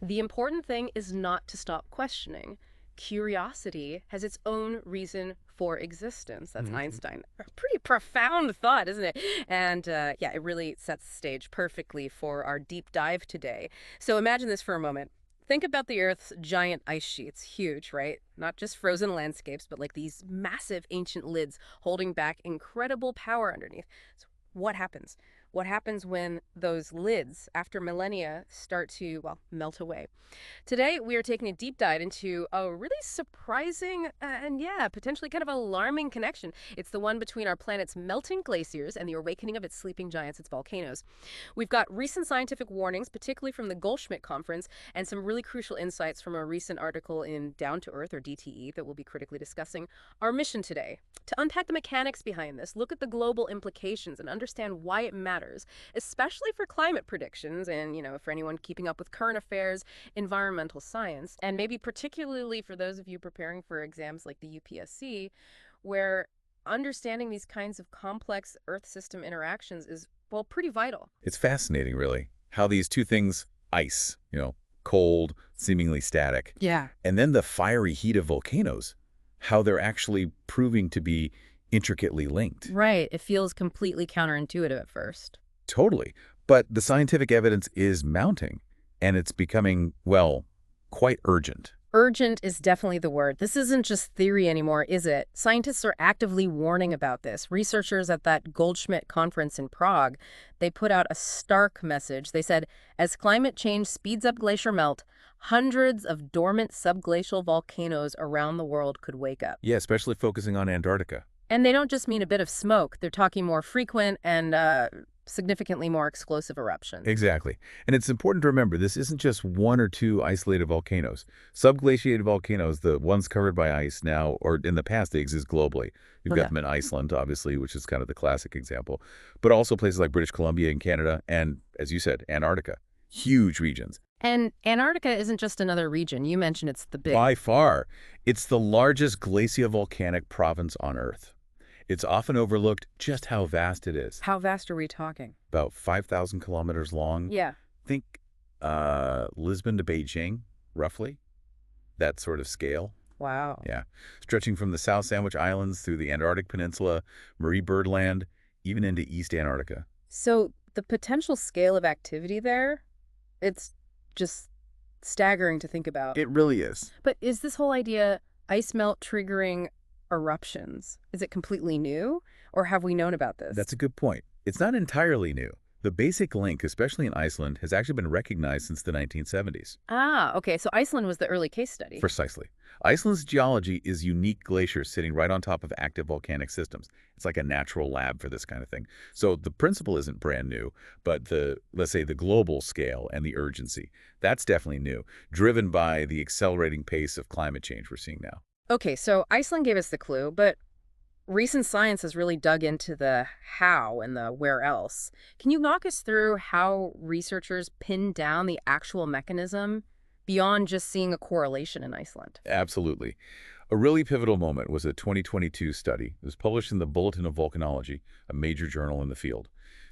The important thing is not to stop questioning. Curiosity has its own reason for existence. That's Mhm. Einstein. A pretty profound thought, isn't it? And yeah, it really sets the stage perfectly for our deep dive today. So imagine this for a moment. Think about the Earth's giant ice sheets, huge, right? Not just frozen landscapes, but like these massive ancient lids holding back incredible power underneath. So what happens? What happens when those lids, after millennia, start to, well, melt away? Today, we are taking a deep dive into a really surprising and, yeah, potentially kind of alarming connection. It's the one between our planet's melting glaciers and the awakening of its sleeping giants, its volcanoes. We've got recent scientific warnings, particularly from the Goldschmidt Conference, and some really crucial insights from a recent article in Down to Earth, or DTE, that we'll be critically discussing. Our mission today, to unpack the mechanics behind this, look at the global implications, and understand why it matters, especially for climate predictions and, for anyone keeping up with current affairs, environmental science, and maybe particularly for those of you preparing for exams like the UPSC, where understanding these kinds of complex Earth system interactions is, well, pretty vital. It's fascinating, really, how these two things, ice, cold, seemingly static, Yeah. and then the fiery heat of volcanoes, how they're actually proving to be intricately linked. Right. It feels completely counterintuitive at first. Totally. But the scientific evidence is mounting, and it's becoming, well, quite urgent. Urgent is definitely the word. This isn't just theory anymore, is it? Scientists are actively warning about this. Researchers at that Goldschmidt Conference in Prague, they put out a stark message. They said, as climate change speeds up glacier melt, hundreds of dormant subglacial volcanoes around the world could wake up. Yeah, especially focusing on Antarctica. And they don't just mean a bit of smoke. They're talking more frequent and significantly more explosive eruptions. Exactly. And it's important to remember this isn't just one or two isolated volcanoes. Subglaciated volcanoes, the ones covered by ice now, or in the past, they exist globally. You've got Okay. them in Iceland, obviously, which is kind of the classic example, but also places like British Columbia in Canada and, as you said, Antarctica. Huge regions. And Antarctica isn't just another region. You mentioned it's the big. By far, it's the largest glaciavolcanic province on Earth. It's often overlooked just how vast it is. How vast are we talking? About 5,000 kilometers long. Yeah. Think Lisbon to Beijing, roughly. That sort of scale. Wow. Yeah. Stretching from the South Sandwich Islands through the Antarctic Peninsula, Marie Birdland, even into East Antarctica. So the potential scale of activity there, it's just staggering to think about. It really is. But is this whole idea ice melt triggering eruptions, is it completely new, or have we known about this? That's a good point. It's not entirely new. The basic link, especially in Iceland, has actually been recognized since the 1970s. Ah, okay. So Iceland was the early case study. Precisely. Iceland's geology is unique glaciers sitting right on top of active volcanic systems. It's like a natural lab for this kind of thing. So the principle isn't brand new, but let's say the global scale and the urgency, that's definitely new, driven by the accelerating pace of climate change we're seeing now. Okay, so Iceland gave us the clue, but recent science has really dug into the how and the where else. Can you walk us through how researchers pinned down the actual mechanism beyond just seeing a correlation in Iceland? Absolutely. A really pivotal moment was a 2022 study. It was published in the Bulletin of Volcanology, a major journal in the field.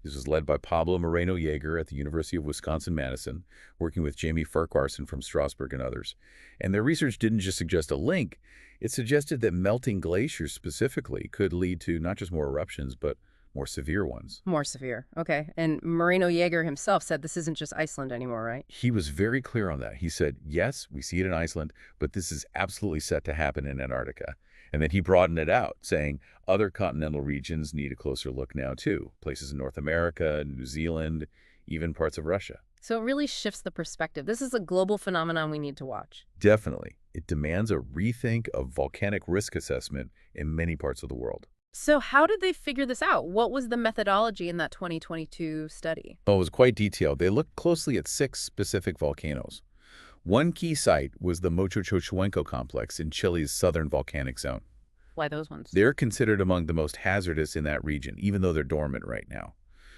This was led by Pablo Moreno-Jaeger at the University of Wisconsin-Madison, working with Jamie Farquharson from Strasbourg and others. And their research didn't just suggest a link, it suggested that melting glaciers specifically could lead to not just more eruptions, but more severe ones. More severe. Okay. And Moreno Jaeger himself said this isn't just Iceland anymore, right? He was very clear on that. He said, yes, we see it in Iceland, but this is absolutely set to happen in Antarctica. And then he broadened it out, saying other continental regions need a closer look now, too. Places in North America, New Zealand, even parts of Russia. So it really shifts the perspective. This is a global phenomenon we need to watch. Definitely. It demands a rethink of volcanic risk assessment in many parts of the world. So how did they figure this out? What was the methodology in that 2022 study? Oh, it was quite detailed. They looked closely at 6 specific volcanoes. One key site was the Mochochochuenco complex in Chile's southern volcanic zone. Why those ones? They're considered among the most hazardous in that region, even though they're dormant right now.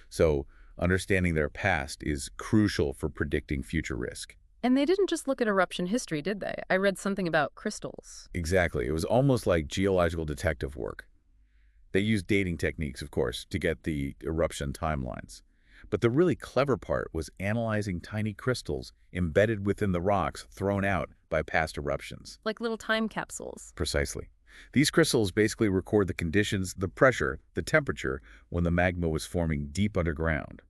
So understanding their past is crucial for predicting future risk. And they didn't just look at eruption history, did they? I read something about crystals. Exactly. It was almost like geological detective work. They used dating techniques, of course, to get the eruption timelines. But the really clever part was analyzing tiny crystals embedded within the rocks thrown out by past eruptions. Like little time capsules. Precisely. These crystals basically record the conditions, the pressure, the temperature when the magma was forming deep underground.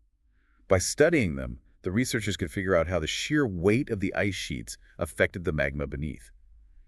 By studying them, the researchers could figure out how the sheer weight of the ice sheets affected the magma beneath.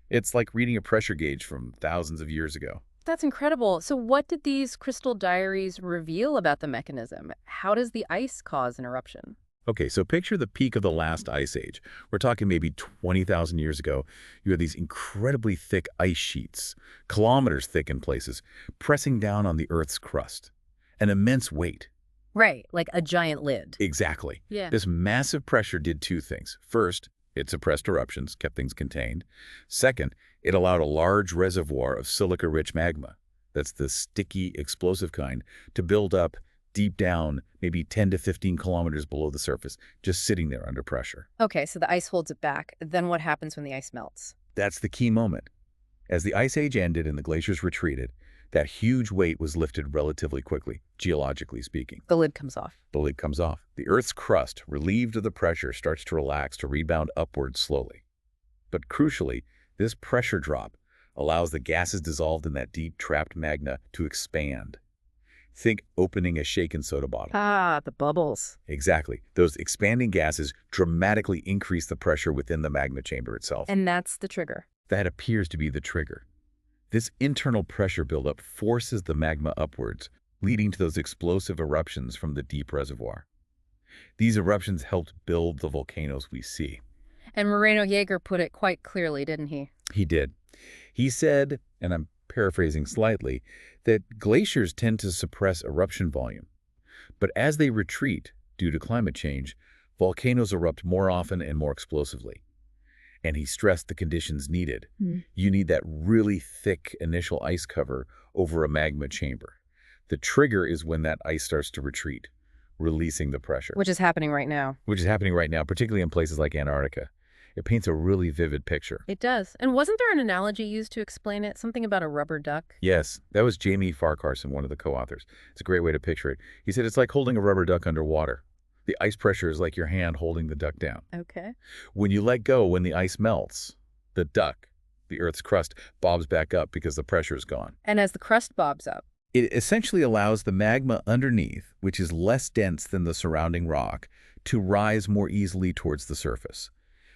It's like reading a pressure gauge from thousands of years ago. That's incredible. So what did these crystal diaries reveal about the mechanism? How does the ice cause an eruption? Okay, so picture the peak of the last ice age. We're talking maybe 20,000 years ago. You had these incredibly thick ice sheets, kilometers thick in places, pressing down on the Earth's crust. An immense weight. Right, like a giant lid. Exactly. Yeah. This massive pressure did two things. First, it suppressed eruptions, kept things contained. Second, it allowed a large reservoir of silica-rich magma, that's the sticky, explosive kind, to build up deep down, maybe 10 to 15 kilometers below the surface, just sitting there under pressure. Okay, so the ice holds it back. Then what happens when the ice melts? That's the key moment. As the ice age ended and the glaciers retreated, that huge weight was lifted relatively quickly, geologically speaking. The lid comes off. The lid comes off. The Earth's crust, relieved of the pressure, starts to relax, to rebound upward slowly. But crucially, this pressure drop allows the gases dissolved in that deep, trapped magma to expand. Think opening a shaken soda bottle. Ah, the bubbles. Exactly. Those expanding gases dramatically increase the pressure within the magma chamber itself. And that's the trigger. That appears to be the trigger. This internal pressure buildup forces the magma upwards, leading to those explosive eruptions from the deep reservoir. These eruptions helped build the volcanoes we see. And Moreno Jaeger put it quite clearly, didn't he? He did. He said, and I'm paraphrasing slightly, that glaciers tend to suppress eruption volume. But as they retreat due to climate change, volcanoes erupt more often and more explosively. And he stressed the conditions needed. You need that really thick initial ice cover over a magma chamber. The trigger is when that ice starts to retreat, releasing the pressure. Which is happening right now. Which is happening right now, particularly in places like Antarctica. It paints a really vivid picture. It does. And wasn't there an analogy used to explain it? Something about a rubber duck? Yes, that was Jamie Farquharson, one of the co-authors. It's a great way to picture it. He said it's like holding a rubber duck underwater. The ice pressure is like your hand holding the duck down. Okay. When you let go, when the ice melts, the duck, the Earth's crust, bobs back up because the pressure is gone. And as the crust bobs up? It essentially allows the magma underneath, which is less dense than the surrounding rock, to rise more easily towards the surface.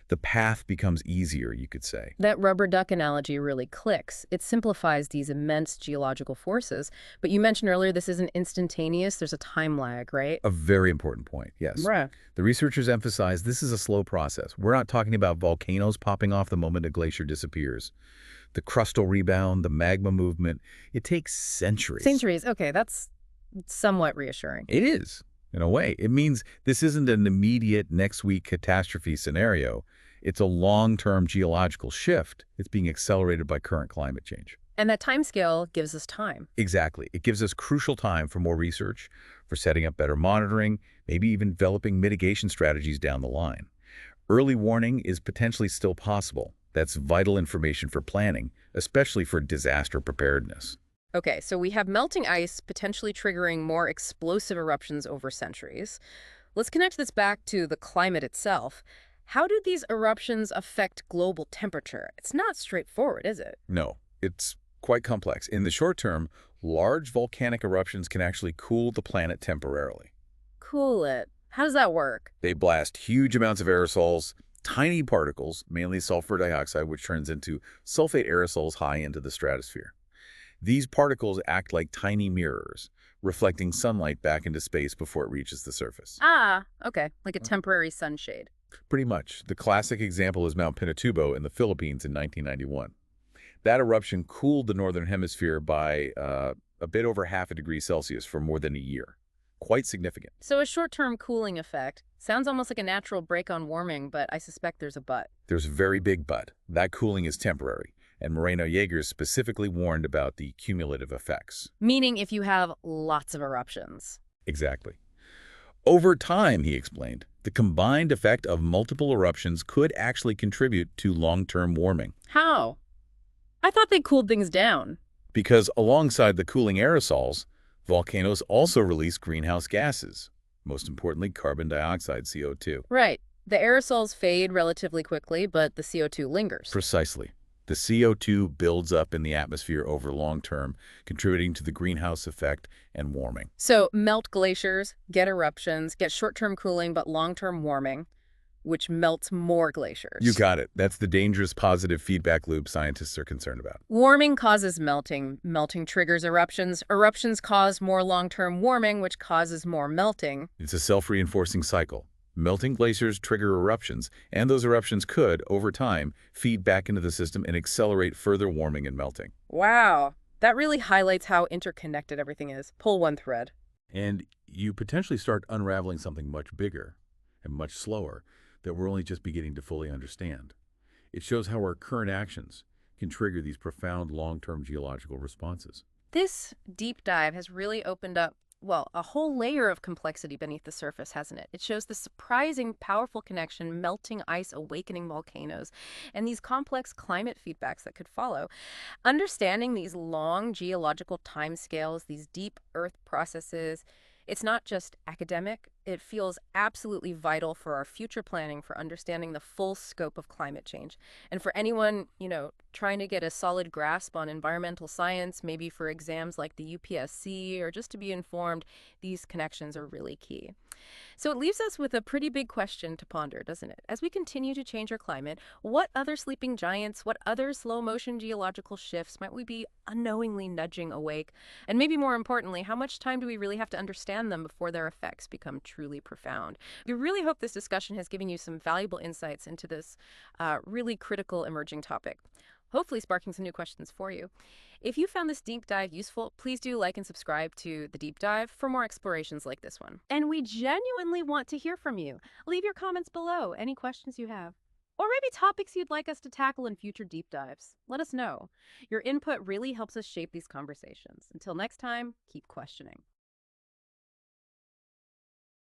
The path becomes easier, you could say. That rubber duck analogy really clicks. It simplifies these immense geological forces. But you mentioned earlier this isn't instantaneous. There's a time lag, right? A very important point, yes. Right. The researchers emphasize this is a slow process. We're not talking about volcanoes popping off the moment a glacier disappears. The crustal rebound, the magma movement, it takes centuries. Centuries. Okay, that's somewhat reassuring. It is, in a way. It means this isn't an immediate next week catastrophe scenario. It's a long-term geological shift. It's being accelerated by current climate change. And that timescale gives us time. Exactly. It gives us crucial time for more research, for setting up better monitoring, maybe even developing mitigation strategies down the line. Early warning is potentially still possible. That's vital information for planning, especially for disaster preparedness. Okay, so we have melting ice potentially triggering more explosive eruptions over centuries. Let's connect this back to the climate itself. How do these eruptions affect global temperature? It's not straightforward, is it? No, it's quite complex. In the short term, large volcanic eruptions can actually cool the planet temporarily. Cool it. How does that work? They blast huge amounts of aerosols, tiny particles, mainly sulfur dioxide, which turns into sulfate aerosols high into the stratosphere. These particles act like tiny mirrors, reflecting sunlight back into space before it reaches the surface. Ah, okay, like a temporary sunshade. Pretty much. The classic example is Mount Pinatubo in the Philippines in 1991. That eruption cooled the northern hemisphere by a bit over half a degree Celsius for more than a year. Quite significant. So a short-term cooling effect. Sounds almost like a natural break on warming, but I suspect there's a but. There's a very big but. That cooling is temporary, and Moreno Jaeger specifically warned about the cumulative effects. Meaning if you have lots of eruptions. Exactly. Over time, he explained, the combined effect of multiple eruptions could actually contribute to long-term warming. How? I thought they cooled things down. Because alongside the cooling aerosols, volcanoes also release greenhouse gases. Most importantly, carbon dioxide, CO2. Right. The aerosols fade relatively quickly, but the CO2 lingers. Precisely. The CO2 builds up in the atmosphere over long term, contributing to the greenhouse effect and warming. So melt glaciers, get eruptions, get short-term cooling but long-term warming, which melts more You glaciers. got it. That's the dangerous positive feedback loop scientists are concerned about. Warming causes melting. Melting triggers eruptions. Eruptions cause more long-term warming, which causes more melting. It's a self-reinforcing cycle. Melting glaciers trigger eruptions, and those eruptions could, over time, feed back into the system and accelerate further warming and melting. Wow. That really highlights how interconnected everything is. Pull one thread. And you potentially start unraveling something much bigger and much slower that we're only just beginning to fully understand. It shows how our current actions can trigger these profound long-term geological responses. This deep dive has really opened up, well, a whole layer of complexity beneath the surface, hasn't it? It shows the surprising, powerful connection, melting ice, awakening volcanoes, and these complex climate feedbacks that could follow. Understanding these long geological timescales, these deep Earth processes, it's not just academic, it feels absolutely vital for our future planning for understanding the full scope of climate change. And for anyone, trying to get a solid grasp on environmental science, maybe for exams like the UPSC or just to be informed, these connections are really key. So it leaves us with a pretty big question to ponder, doesn't it? As we continue to change our climate, what other sleeping giants, what other slow motion geological shifts might we be unknowingly nudging awake? And maybe more importantly, how much time do we really have to understand them before their effects become truly profound? We really hope this discussion has given you some valuable insights into this really critical emerging topic, hopefully sparking some new questions for you. If you found this deep dive useful, please do like and subscribe to The Deep Dive for more explorations like this one. And we genuinely want to hear from you. Leave your comments below, any questions you have. Or maybe topics you'd like us to tackle in future deep dives. Let us know. Your input really helps us shape these conversations. Until next time, keep questioning.